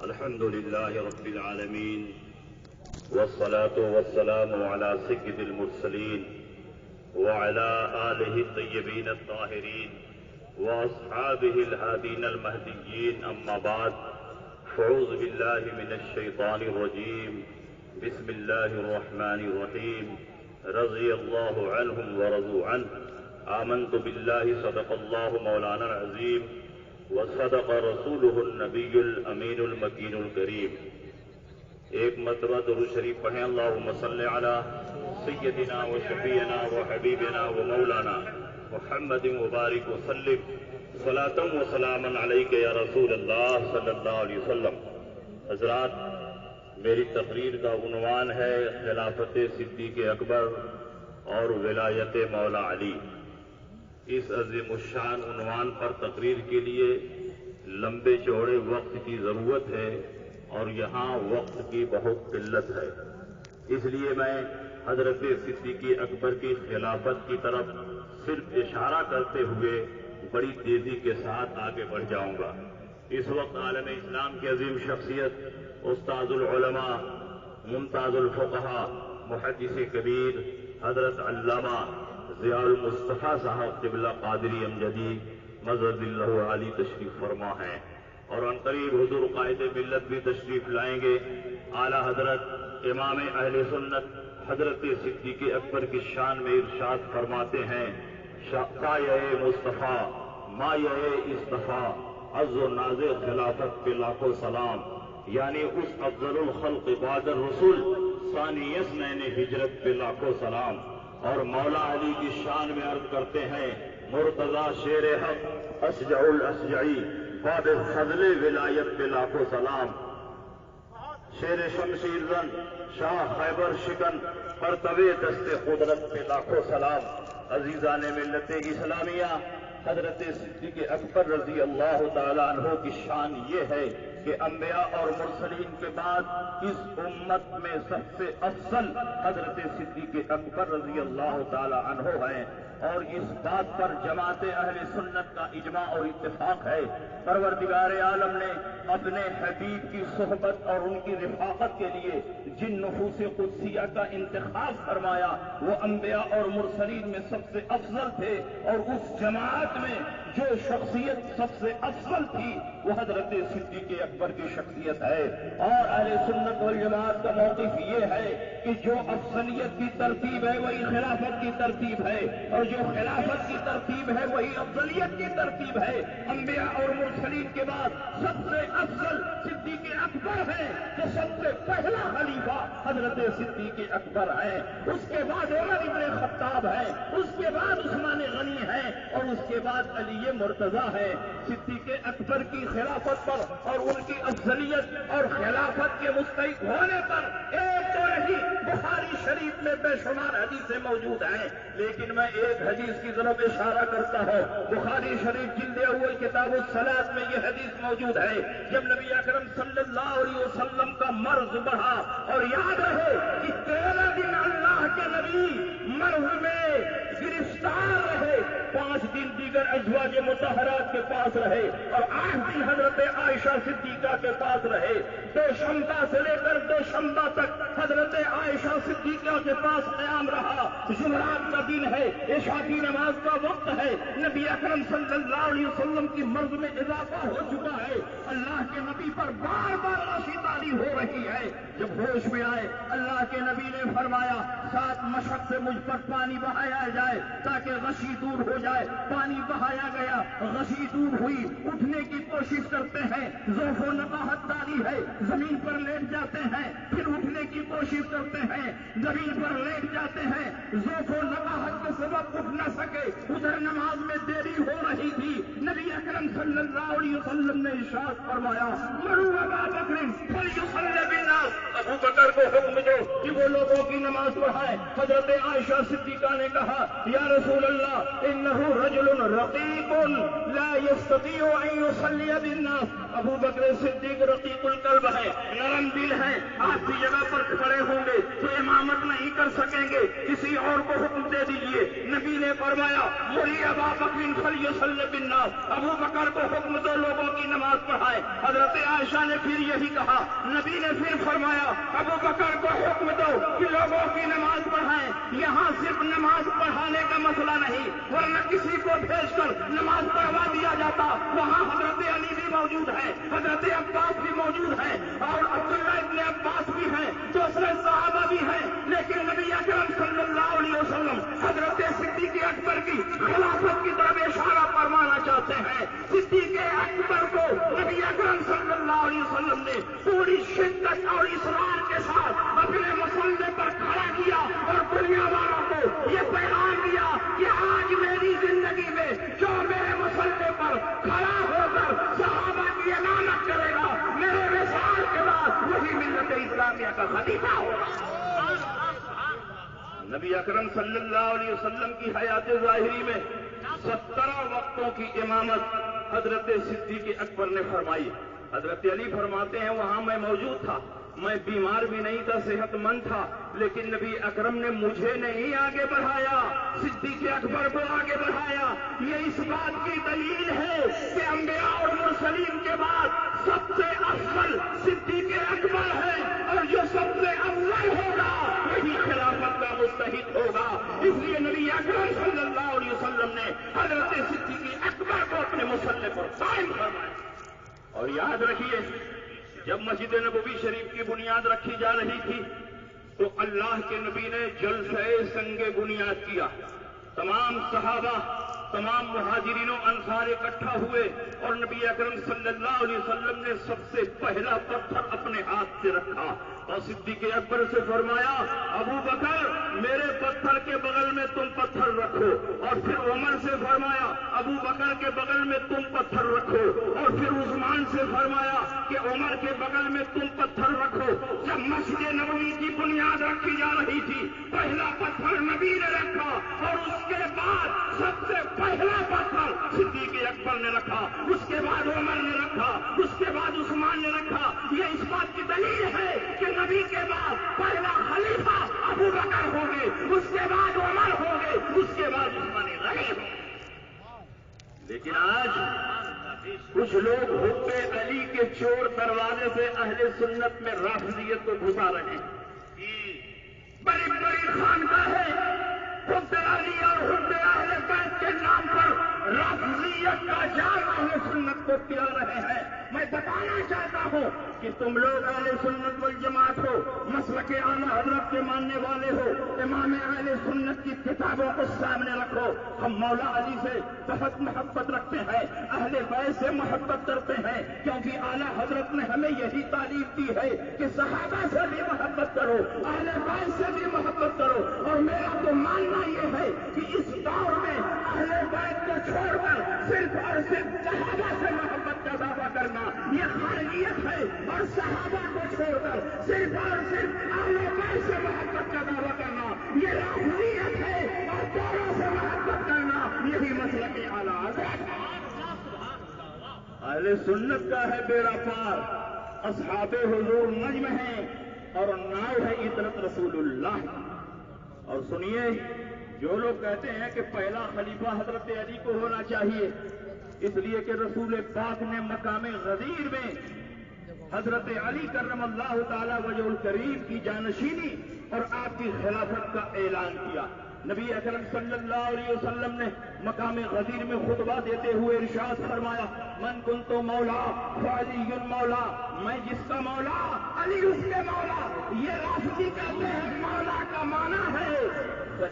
الحمد لله رب العالمين والصلاة والسلام على سيد المرسلين وعلى آله الطيبين الطاهرين وأصحابه الهادين المهديين. أما بعد، فأعوذ بالله من الشيطان الرجيم. بسم الله الرحمن الرحيم. رضي الله عنهم ورضوا عنه. آمنت بالله صدق الله مولانا العظيم وصدق رسوله النبی الامین المکین الکریم. ایک مرتبہ درود شریف پڑھیں. اللہم صلی علی سیدنا و شفیعنا و حبیبنا و مولانا محمد مبارک وسلم صلاۃ و سلاما علیک یا رسول اللہ صلی اللہ علیہ وسلم. حضرات، میری تقریر کا عنوان ہے خلافت صدیق اکبر اور ولایت مولا علی. اس عظیم الشان عنوان پر تقریر کے لیے لمبے چوڑے وقت کی ضرورت ہے اور یہاں وقت کی بہت قلت ہے. اس لیے میں حضرت صدیق اکبر کی خلافت کی طرف صرف اشارہ کرتے ہوئے بڑی تیزی کے ساتھ آگے بڑھ جاؤں گا. اس وقت عالم اسلام کی عظیم شخصیت استاذ العلماء ممتاز الفقہاء محدث کبیر حضرت علامہ ضیاء المصطفیٰ صاحب قبلہ قادری امجدی مظہر اللہ علی تشریف فرما ہیں اور عنقریب حضور قائد ملت بھی تشریف لائیں گے. اعلیٰ حضرت امام اہل سنت حضرت صدیق اکبر کی شان میں ارشاد فرماتے ہیں: سایہ مصطفیٰ مایہ اصطفیٰ عز و ناز خلافت پہ لاکھوں سلام. یعنی اس افضل الخلق بعد الرسول ثانی اثنین ہجرت پہ لاکھوں سلام. اور مولا علی کی شان میں عرض کرتے ہیں: مرتضی شیر حق اشجع الاشجعی باب فضل ولایت پہ لاکھوں سلام. شیر شمشیر زن شاہ خیبر شکن پرتوے دست قدرت پہ لاکھوں سلام. عزیزان ملت اسلامیہ، حضرت صدیق اکبر رضی اللہ تعالی عنہ کی شان یہ ہے کہ انبیاء اور مرسلین کے بعد اس امت میں سب سے افضل حضرت صدیق اکبر رضی اللہ تعالی عنہ ہیں. اور اس بات پر جماعت اہل سنت کا اجماع اور اتفاق ہے. پروردگار عالم نے اپنے حبیب کی صحبت اور ان کی رفاقت کے لیے جن نفوس قدسیہ کا انتخاب فرمایا وہ انبیاء اور مرسلین میں سب سے افضل تھے. اور اس جماعت میں جو شخصیت سب سے افضل تھی وہ حضرت صدیق اکبر کی شخصیت ہے. اور اہل سنت والجماعت کا موقف یہ ہے کہ جو افضلیت کی ترتیب ہے وہی خلافت کی ترتیب ہے، اور جو خلافت کی ترتیب ہے وہی افضلیت کی ترتیب ہے. انبیاء اور مرسلین کے بعد سب سے افضل صدیق اکبر ہے کہ سب سے پہلا خلیفہ حضرت صدیق اکبر ہے. اس کے بعد عمر ابن خطاب ہے، اس کے بعد عثمان غنی ہے، اور اس کے بعد علی مرتضیٰ ہے. صدیق اکبر کی خلافت پر اور ان کی افضلیت اور خلافت کے مستحق ہونے پر ایک تو نہیں بخاری شریف میں بے شمار حدیثیں موجود ہیں، لیکن میں ایک حدیث کی طرف اشارہ کرتا ہوں. بخاری شریف جلد اول کتاب الصلاۃ میں یہ حدیث موجود ہے. جب نبی اکرم صلی اللہ علیہ وسلم کا مرض بڑھا، اور یاد رہے کہ 13 دن اللہ کے نبی مرض میں گرفتار رہے، 5 دن دیگر ازواج مطہرات کے پاس رہے، اور 8 دن حضرت عائشہ صدیقہ کے پاس رہے. دوشنبہ سے لے کر دوشنبہ تک حضرت عائشہ صدیقہ کے پاس قیام رہا. جمعرات کا دن ہے، عشاء کی نماز کا وقت ہے. نبی اکرم صلی اللہ علیہ وسلم کی مرض میں اضافہ ہو چکا ہے. اللہ کے نبی پر بار بار رشیداری ہو رہی ہے. جب ہوش میں آئے اللہ کے نبی نے فرمایا 7 مشق سے مجھ پر پانی بہایا جائے تاکہ غشی دور ہو جائے. پانی بہایا گیا، غشی دور ہوئی. اٹھنے کی کوشش کرتے ہیں، ضعف و نقاہت داری ہے، زمین پر لیٹ جاتے ہیں. پھر اٹھنے کی کوشش کرتے ہیں، زمین پر لیٹ جاتے ہیں. ضعف و نقاہت کے سبب اٹھ نہ سکے. ادھر نماز میں دیری ہو رہی تھی. نبی اکرم صلی اللہ علیہ وسلم نے ارشاد فرمایا: مرو ابا بکر فلیصلی بالناس. ابو بکر کو حکم دو کہ وہ لوگوں کی نماز پڑھائے. حضرت عائشہ صدیقہ نے کہا: یا رسول اللہ انہ رجل رقیق لا یستطیع ان یصلی بالناس. ابو بکر صدیق رقیق القلب ہے، نرم دل ہے. آپ کی جگہ پر کھڑے ہوں گے تو امامت نہیں کر سکیں گے، کسی اور کو حکم دے دیجیے. نبی نے فرمایا: مری ابا بکر فلیصلی بالناس. ابو بکر کو حکم دو لوگوں کی نماز پڑھائے۔ حضرت عائشہ نے پھر یہی کہا، نبی نے پھر فرمایا ابو بکر کو حکم دو کہ لوگوں کی نماز پڑھائیں۔ یہاں صرف نماز پڑھانے کا مسئلہ نہیں، ورنہ کسی کو بھیج کر نماز پڑھوا دیا جاتا۔ وہاں حضرت علی بھی موجود ہے، حضرت عباس بھی موجود ہے، اور عبداللہ ابن عباس بھی ہیں، دوسرے صحابہ بھی ہیں، لیکن نبی اکرم صلی اللہ علیہ وسلم حضرت صدیق اکبر کی خلافت کی طرف اشارہ فرمانا چاہتے ہیں۔ صدیق اکبر کو نبی اکرم صلی اللہ علیہ وسلم نے پوری شدت اور اصرار کے ساتھ اپنے مسلح پر کھڑا کیا اور دنیا والوں کو یہ پیغام دیا کہ آج میری زندگی میں جو میرے مسلح پر کھڑا ہو کر صحابہ کی امامت کرے گا، میرے وصال کے بعد وہی ملت اسلامیہ کا خلیفہ ہوگا۔ نبی اکرم صلی اللہ علیہ وسلم کی حیات ظاہری میں 17 وقتوں کی امامت حضرت صدیق اکبر نے فرمائی۔ حضرت علی فرماتے ہیں وہاں میں موجود تھا، میں بیمار بھی نہیں تھا، صحت مند تھا، لیکن نبی اکرم نے مجھے نہیں آگے بڑھایا، صدیق اکبر کو آگے بڑھایا۔ یہ اس بات کی دلیل ہے کہ انبیاء اور مرسلین کے بعد سب سے افضل صدیق اکبر ہے، اور جو سب سے افضل ہوگا وہی خلافت کا مستحق ہوگا۔ اس لیے نبی اکرم صلی اللہ علیہ وسلم نے حضرت صدیق اکبر کو اپنے مسلح پر قائم فرمایا۔ اور یاد رکھیے، جب مسجد نبوی شریف کی بنیاد رکھی جا رہی تھی تو اللہ کے نبی نے جلسہ سنگ بنیاد کیا۔ تمام صحابہ، تمام مہاجرین و انصار اکٹھا ہوئے اور نبی اکرم صلی اللہ علیہ وسلم نے سب سے پہلا پتھر اپنے ہاتھ سے رکھا اور صدیق اکبر سے فرمایا ابو بکر میرے پتھر کے بغل میں تم پتھر رکھو، اور پھر عمر سے فرمایا ابو بکر کے بغل میں تم پتھر رکھو، اور پھر عثمان سے فرمایا کہ عمر کے بغل میں تم پتھر رکھو۔ جب مسجد نبوی کی بنیاد رکھی جا رہی تھی پہلا پتھر نبی نے رکھا، اور اس کے بعد سب سے پہلا پتھر صدیق اکبر نے رکھا، اس کے بعد عمر نے رکھا، اس کے بعد عثمان نے رکھا۔ یہ اس بات کی دلیل ہے کہ نبی کے بعد پہلا خلیفہ ابو بکر ہوں گے، اس کے بعد عمر ہوں گے، اس کے بعد عثمان غنی ہوں گے۔ لیکن آج کچھ لوگ حب علی کے چور دروازے سے اہل سنت میں رافضیت کو گھسا رہے ہیں۔ بڑی بڑی خانقاہیں حب علی اور حب اہل بیت کے نام پر رافضیت کا جال اہل سنت کو پلا رہے ہیں۔ میں بتانا چاہتا ہوں کہ تم لوگ اہل سنت والجماعت ہو، مسلک اعلی حضرت کے ماننے والے ہو، امام اہل سنت کی کتابوں کو سامنے رکھو۔ ہم مولا علی سے بہت محبت رکھتے ہیں، اہل بیت سے محبت کرتے ہیں، کیونکہ اعلی حضرت نے ہمیں یہی تعلیم دی ہے کہ صحابہ سے بھی محبت کرو، اہل بیت سے بھی محبت کرو۔ اور میرا تو ماننا یہ ہے کہ اس دور میں اہل بیت کو چھوڑ کر صرف اور صرف صحابہ سے محبت کا دعویٰ کرنا یہ خارجیت ہے، اور صحابہ کو چھوڑ کر صرف اور صرف اہل بیت سے محبت کا دعویٰ کرنا یہ رافضیت ہے، اور دونوں سے محبت کرنا یہی مسلک اعلیٰ حضرت ہے۔ اہل سنت کا ہے بیڑا پار، اصحاب حضور نجم ہیں اور ناؤ ہے عطرت رسول اللہ۔ اور سنیے، جو لوگ کہتے ہیں کہ پہلا خلیفہ حضرت علی کو ہونا چاہیے اس لیے کہ رسول پاک نے مقام غدیر میں حضرت علی کرم اللہ تعالی وجہ الکریم کی جانشینی اور آپ کی خلافت کا اعلان کیا۔ نبی اکرم صلی اللہ علیہ وسلم نے مقام غدیر میں خطبہ دیتے ہوئے ارشاد فرمایا من کنت مولا فعلی مولا، میں جس کا مولا علی اس کے مولا۔ یہ رافضی کہتے ہیں مولا کا معنی ہے،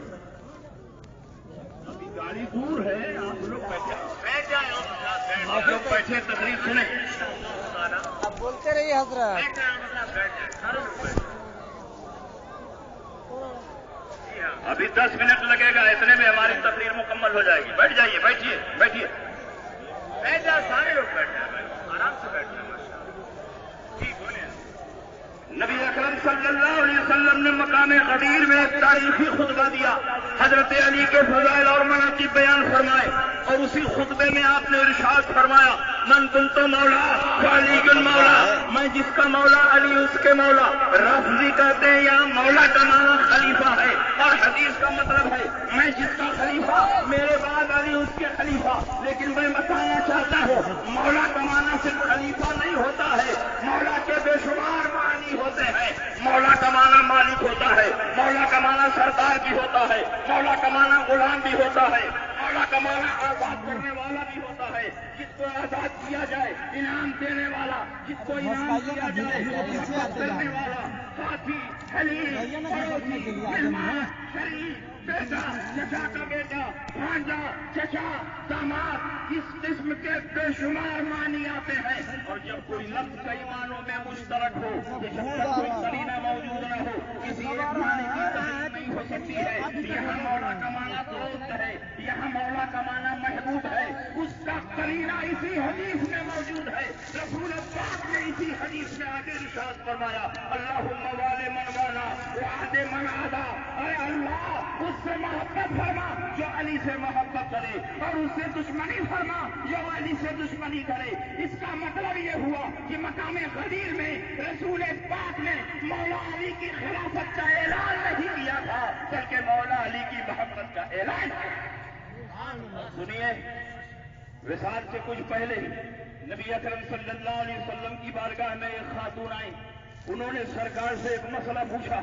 ابھی گاڑی دور ہے، آپ لوگ بیٹھے تقریر سنیں، آپ بولتے رہیے حضرت۔ ابھی 10 منٹ لگے گا، اتنے میں ہماری تقریر مکمل ہو جائے گی۔ بیٹھ جائیے، بیٹھیے بیٹھیے، بیٹھ جائے، سارے لوگ بیٹھ جائیں، آرام سے بیٹھ جائیں۔ نبی اکرم صلی اللہ علیہ وسلم نے مقام غدیر میں ایک تاریخی خطبہ دیا، حضرت علی کے فضائل اور مناقب بیان فرمائے، اور اسی خطبے میں آپ نے ارشاد فرمایا من کنت مولا فعلی مولا، میں جس کا مولا علی اس کے مولا۔ رافضی کہتے ہیں یہاں مولا کا معنی خلیفہ ہے، اور حدیث کا مطلب ہے میں جس کا خلیفہ میرے بعد علی اس کے خلیفہ. لیکن میں بتانا چاہتا ہوں مولا کا معنی صرف خلیفہ نہیں ہوتا ہے, مولا کے بے شمار معنی ہوتے ہیں. مولا کا معنی مالک ہوتا ہے, مولا کا معنی سردار بھی ہوتا ہے, مولا کا معنی غلام بھی ہوتا ہے, مولا کا معنی آزاد کرنے والا بھی ہوتا ہے. جس کو آزاد کیا جائے انعام دینے والا, جس کو انعام دیا جائے محبت کرنے والا, ساتھی, حلیم, پڑوسی, مہمان, شریف, بیٹا, چچا کا بیٹا, بھانجا, چچا, داماد, اس قسم کے بے شمار معنی آتے ہیں. اور جب کوئی لفظ کئی معنوں میں مشترک ہو تو جب تک کوئی قرینہ موجود نہ ہو کسی ایک معنی کی تشریح نہیں ہو سکتی ہے. یہاں مولا کا معنی دوست ہے, یہاں مولا کا معنی محبوب ہے, اس کا قرینہ اسی حدیث میں موجود ہے. رسول پاک نے اسی حدیث میں آگے ارشاد فرمایا اللہم والے من والا وعد من عدا, اے اللہ اس سے محبت فرما جو علی سے محبت کرے اور اس سے دشمنی فرما جو علی سے دشمنی کرے. اس کا مطلب یہ ہوا کہ مقام غدیر میں رسول پاک نے مولا علی کی خلافت کا اعلان نہیں کیا تھا بلکہ مولا علی کی محبت کا اعلان کیا. سنیے, وصال سے کچھ پہلے نبی اکرم صلی اللہ علیہ وسلم کی بارگاہ میں ایک خاتون آئی. انہوں نے سرکار سے ایک مسئلہ پوچھا,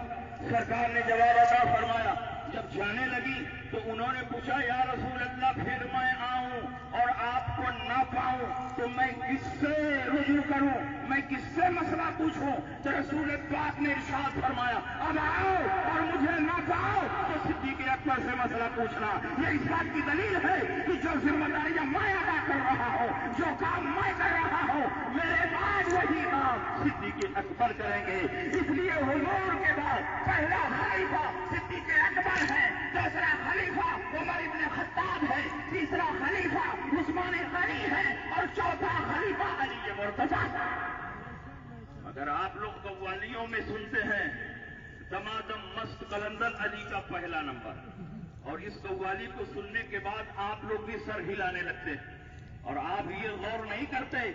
سرکار نے جواب عطا فرمایا. جب جانے لگی تو انہوں نے پوچھا یا رسول اللہ پھر میں آؤں اور آپ کو نہ پاؤں تو میں کس سے رجوع کروں, میں کس سے مسئلہ پوچھوں؟ تو رسول پاک نے ارشاد فرمایا اب آؤ اور مجھے نہ پاؤ تو صدیق اکبر سے مسئلہ پوچھنا. یہ اس بات کی دلیل ہے کہ جو ذمہ داریاں میں ادا کر رہا ہوں, جو کام میں کر رہا ہوں, میرے بعد وہی کام صدیق اکبر کریں گے. اس لیے حضور کے بعد پہلا خلیفہ صدیق اکبر ہے, دوسرا خلیفہ عمر ابن خطاب ہے, تیسرا خلیفہ عثمان غنی ہے اور چوتھا خلیفہ علی مرتضیٰ. اگر آپ لوگ قوالیوں میں سنتے ہیں دمادم مست قلندر علی کا پہلا نمبر, اور اس قوالی کو سننے کے بعد آپ لوگ بھی سر ہلانے لگتے اور آپ یہ غور نہیں کرتے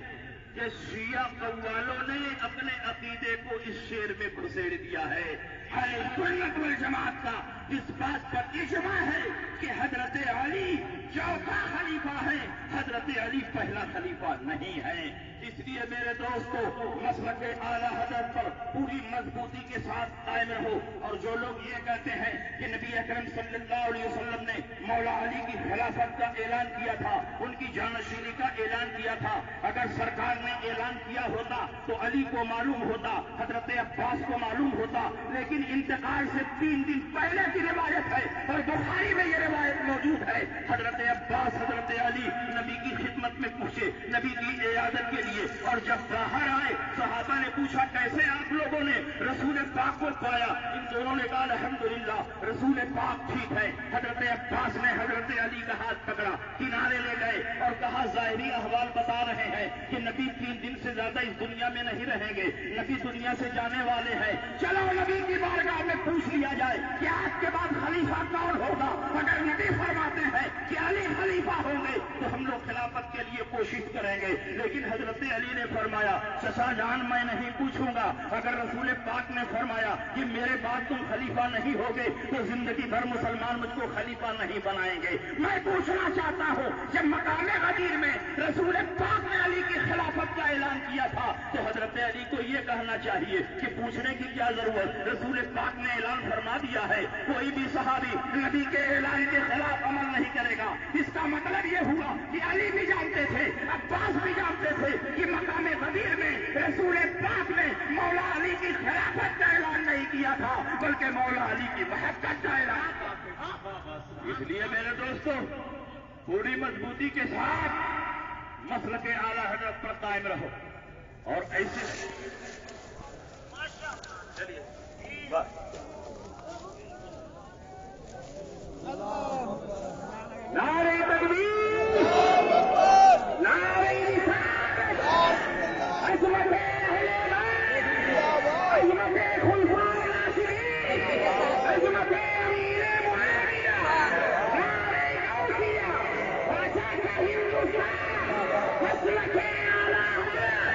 کہ شیعہ قوالوں نے اپنے عقیدے کو اس شعر میں گھسیڑ دیا ہے. اہل سنت والجماعت کا اس بات پر اجماع ہے کہ حضرت علی چوتھا خلیفہ ہے, حضرت علی پہلا خلیفہ نہیں ہے. اس لیے میرے دوستو مسلک اعلیٰ حضرت پر پوری مضبوطی کے ساتھ قائم رہو. اور جو لوگ یہ کہتے ہیں کہ نبی اکرم صلی اللہ علیہ وسلم نے مولا علی کی خلافت کا اعلان کیا تھا, ان کی جانشینی کا اعلان کیا تھا, اگر سرکار نے اعلان کیا ہوتا تو علی کو معلوم ہوتا, حضرت عباس کو معلوم ہوتا. لیکن انتقال سے 3 دن پہلے کی روایت ہے اور بخاری میں یہ روایت موجود ہے. حضرت عباس حضرت علی نبی کی خدمت میں پہنچے نبی کی عیادت کے لیے, اور جب باہر آئے صحابہ نے پوچھا کیسے آپ لوگوں نے رسول پاک کو پایا؟ ان دونوں نے کہا الحمدللہ رسول پاک ٹھیک ہے. حضرت عباس نے حضرت علی کا ہاتھ پکڑا, کنارے لے گئے اور کہا ظاہری احوال بتا رہے ہیں کہ نبی 3 دن سے زیادہ اس دنیا میں نہیں رہیں گے, نبی دنیا سے جانے والے ہیں. چلو نبی کی بارگاہ میں پوچھ لیا جائے کہ آپ کے بعد خلیفہ کون ہوگا. اگر نبی فرماتے ہیں کہ علی خلیفہ ہوں گے تو ہم لوگ خلافت کے لیے کوشش کریں گے. لیکن حضرت علی نے فرمایا چچا جان میں نہیں پوچھوں گا. اگر رسول پاک نے فرمایا کہ میرے بعد تم خلیفہ نہیں ہوگے تو زندگی بھر مسلمان مجھ کو خلیفہ نہیں بنائیں گے. میں پوچھنا چاہتا ہوں جب مقام غدیر میں رسول پاک نے علی کی خلافت کا اعلان کیا تھا تو حضرت علی کو یہ کہنا چاہیے کہ پوچھنے کی کیا ضرورت, رسول پاک نے اعلان فرما دیا ہے, کوئی بھی صحابی نبی کے اعلان کے خلاف عمل نہیں کرے گا. اس کا مطلب یہ ہوا کہ علی بھی جانتے تھے, عباس بھی جانتے تھے کہ مقام غدیر میں رسول پاک نے مولا علی کی خلافت کا اعلان نہیں کیا تھا بلکہ مولا علی کی محبت کا اعلان. اس لیے میرے دوستو پوری مضبوطی کے ساتھ مسلک اعلیٰ حضرت پر قائم رہو اور ایسے چلیے نعرہ تکبیر, نعرہ رسالت, عظمت اہل بیت, عظمت خلفاء راشدین, عظمت امیر معاویہ, نعرہ غوثیہ, بادشاہ ہندوستان, مسلک اعلیٰ حضرت,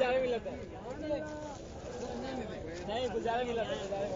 گزارے ملا تھا نہیں گزارے ملا تھا گزارے